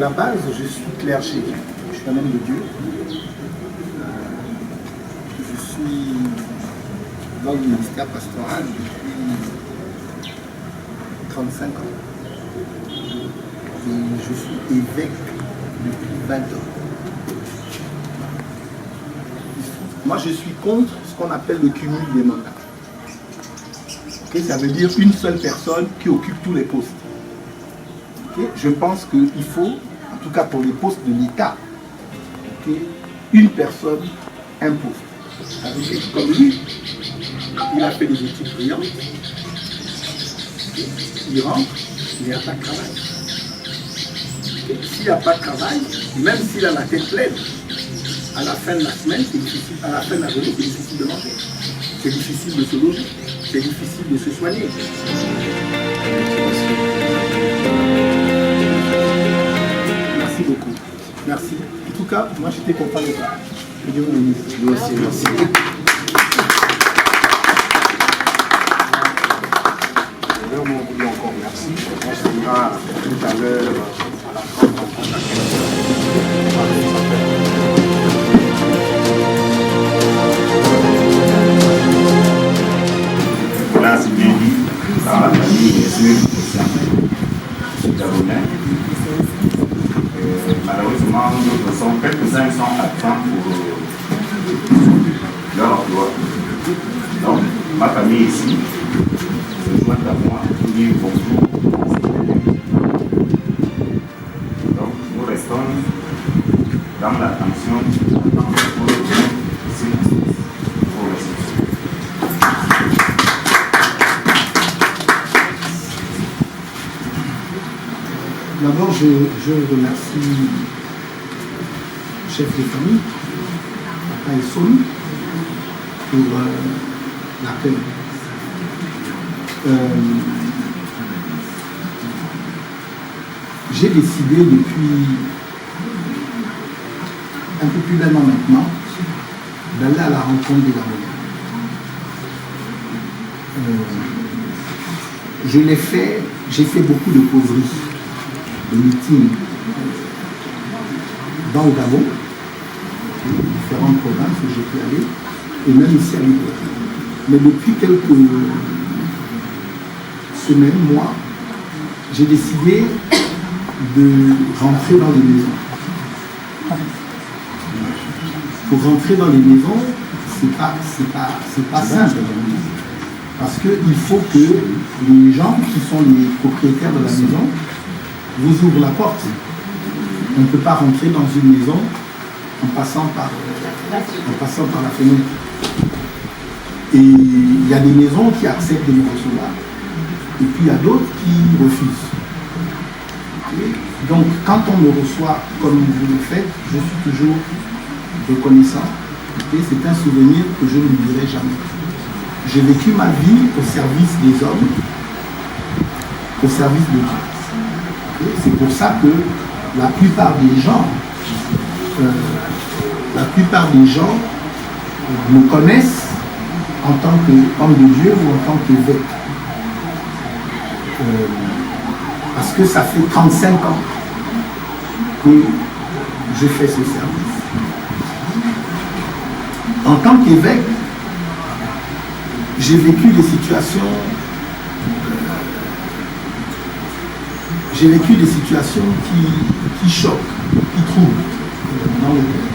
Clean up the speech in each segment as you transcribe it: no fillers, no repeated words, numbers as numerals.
la base, je suis clergé. Je suis un homme de Dieu. Je suis dans le ministère pastoral depuis 35 ans. Et je suis évêque depuis 20 ans. Moi, je suis contre ce qu'on appelle le cumul des mandats. Okay, ça veut dire une seule personne qui occupe tous les postes. Okay, je pense qu'il faut, en tout cas pour les postes de l'État, okay, une personne, un poste. Ça veut dire comme lui, il a fait des études brillantes, okay, il rentre, il n'y a pas de travail. Okay, s'il n'y a pas de travail, même s'il a la tête pleine, à la fin de la semaine, c'est difficile, à la fin de la journée, c'est difficile de manger. C'est difficile de se loger. C'est difficile de se soigner. Merci beaucoup. Merci. En tout cas, moi j'étais content de toi. Que Dieu vous bénisse. Nous aussi, merci. On vous dit encore merci. On sera tout à l'heure à la fin de Voilà, c'est bien dit par la famille, bien sûr, c'est Garonais. Malheureusement, nous sommes quelques-uns qui sont absents pour leur emploi. Donc, ma famille ici se joint à moi pour dire bonjour. Donc, nous restons dans l'attention pour le bien ici pour le succès. D'abord, je remercie le chef de famille, Papa Esson, pour l'accueil. J'ai décidé depuis un peu plus d'un an maintenant d'aller à la rencontre des Garonais. Je l'ai fait, j'ai fait beaucoup de causeries, de meetings dans le Gabon, différentes provinces où j'ai pu aller, et même ici à Libreville. Mais depuis quelques semaines, mois, j'ai décidé de rentrer dans les maisons. Pour rentrer dans les maisons, c'est pas simple. Parce qu'il faut que les gens qui sont les propriétaires de la maison vous ouvrent la porte. On ne peut pas rentrer dans une maison en passant par la fenêtre. Et il y a des maisons qui acceptent de nous recevoir. Et puis il y a d'autres qui refusent. Et donc quand on me reçoit comme vous le faites, je suis toujours reconnaissant. Et c'est un souvenir que je n'oublierai jamais. J'ai vécu ma vie au service des hommes, au service de Dieu. Et c'est pour ça que la plupart des gens me connaissent en tant qu'homme de Dieu ou en tant qu'évêque. Parce que ça fait 35 ans que je fais ce service. En tant qu'évêque, j'ai vécu des situations qui choquent, qui troublent dans le cœur.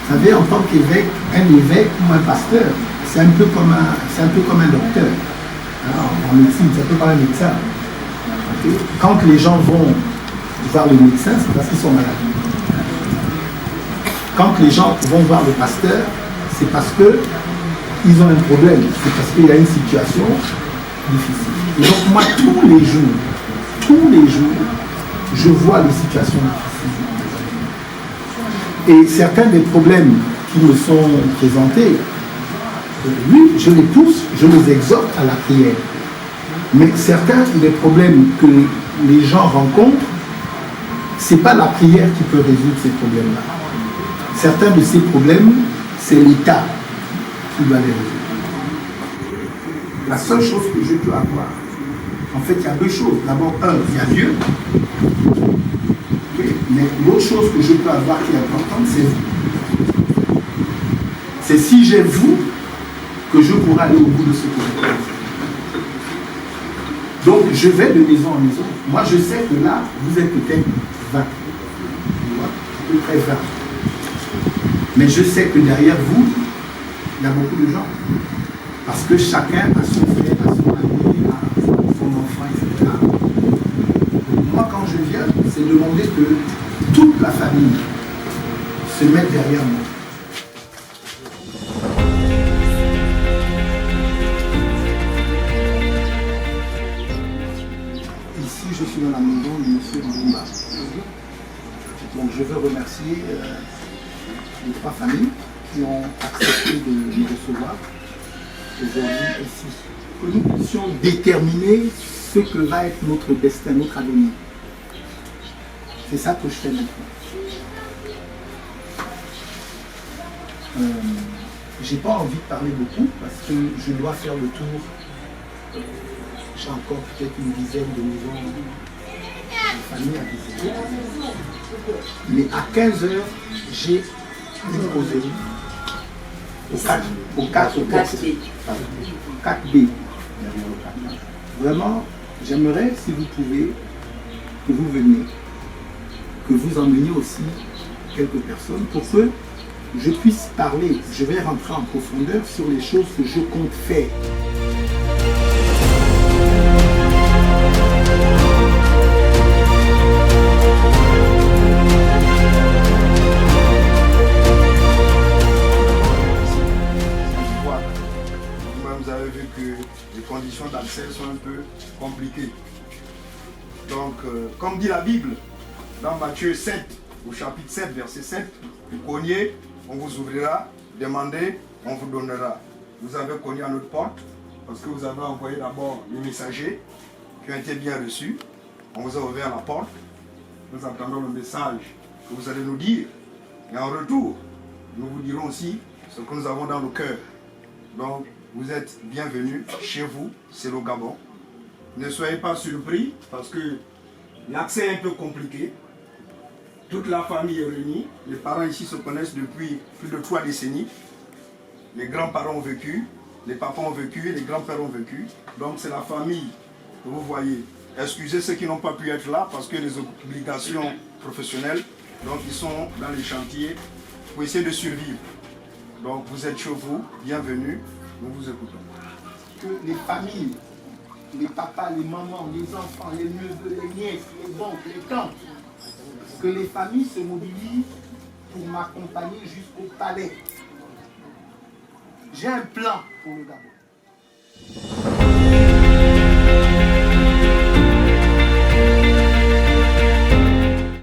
Vous savez, en tant qu'évêque, un évêque ou un pasteur, c'est un peu comme un docteur. Alors, en médecine, c'est un peu comme un médecin. Okay? Quand les gens vont voir le médecin, c'est parce qu'ils sont malades. Quand les gens vont voir le pasteur, c'est parce qu'ils ont un problème, c'est parce qu'il y a une situation difficile. Et donc moi, tous les jours, je vois les situations difficiles. Et certains des problèmes qui me sont présentés, oui, je les pousse, je les exhorte à la prière. Mais certains des problèmes que les gens rencontrent, ce n'est pas la prière qui peut résoudre ces problèmes-là. Certains de ces problèmes, c'est l'État qui doit les résoudre. La seule chose que je peux avoir, en fait, il y a deux choses. D'abord, il y a Dieu. Oui, mais l'autre chose que je peux avoir qui est importante, c'est vous. C'est si j'ai vous que je pourrai aller au bout de ce que je peux faire. Donc, je vais de maison en maison. Moi, je sais que là, vous êtes peut-être 20. À peu près 20. Mais je sais que derrière vous, il y a beaucoup de gens. Parce que chacun a son frère, a son ami, a son enfant, etc. Donc, moi, quand je viens, c'est demander que toute la famille se mette derrière moi. Ici, je suis dans la maison de M. Mbumba. Donc, je veux remercier les 3 familles qui ont accepté de nous recevoir aujourd'hui ici. Que nous puissions déterminer ce que va être notre destin, notre avenir. C'est ça que je fais maintenant. J'ai pas envie de parler beaucoup parce que je dois faire le tour. J'ai encore peut-être une dizaine de maisons de familles à visiter. Mais à 15 h, j'ai une causerie au 4B. Vraiment, j'aimerais, si vous pouvez, que vous veniez, que vous emmeniez aussi quelques personnes pour que je puisse parler. Je vais rentrer en profondeur sur les choses que je compte faire. Vous avez vu que les conditions d'accès sont un peu compliquées. Donc, comme dit la Bible, dans Matthieu 7, au chapitre 7, verset 7, vous cognez, on vous ouvrira, demandez, on vous donnera. Vous avez cogné à notre porte, parce que vous avez envoyé d'abord les messagers qui ont été bien reçus. On vous a ouvert la porte. Nous attendons le message que vous allez nous dire. Et en retour, nous vous dirons aussi ce que nous avons dans nos cœurs. Donc, vous êtes bienvenus chez vous, c'est le Gabon. Ne soyez pas surpris parce que l'accès est un peu compliqué. Toute la famille est réunie. Les parents ici se connaissent depuis plus de 3 décennies. Les grands-parents ont vécu, les papas ont vécu, les grands-pères ont vécu. Donc c'est la famille que vous voyez. Excusez ceux qui n'ont pas pu être là parce que les obligations professionnelles, donc ils sont dans les chantiers pour essayer de survivre. Donc vous êtes chez vous, bienvenue, nous vous écoutons. Que les familles, les papas, les mamans, les enfants, les neveux, les nièces, les oncles, les tantes, que les familles se mobilisent pour m'accompagner jusqu'au palais. J'ai un plan pour le Gabon.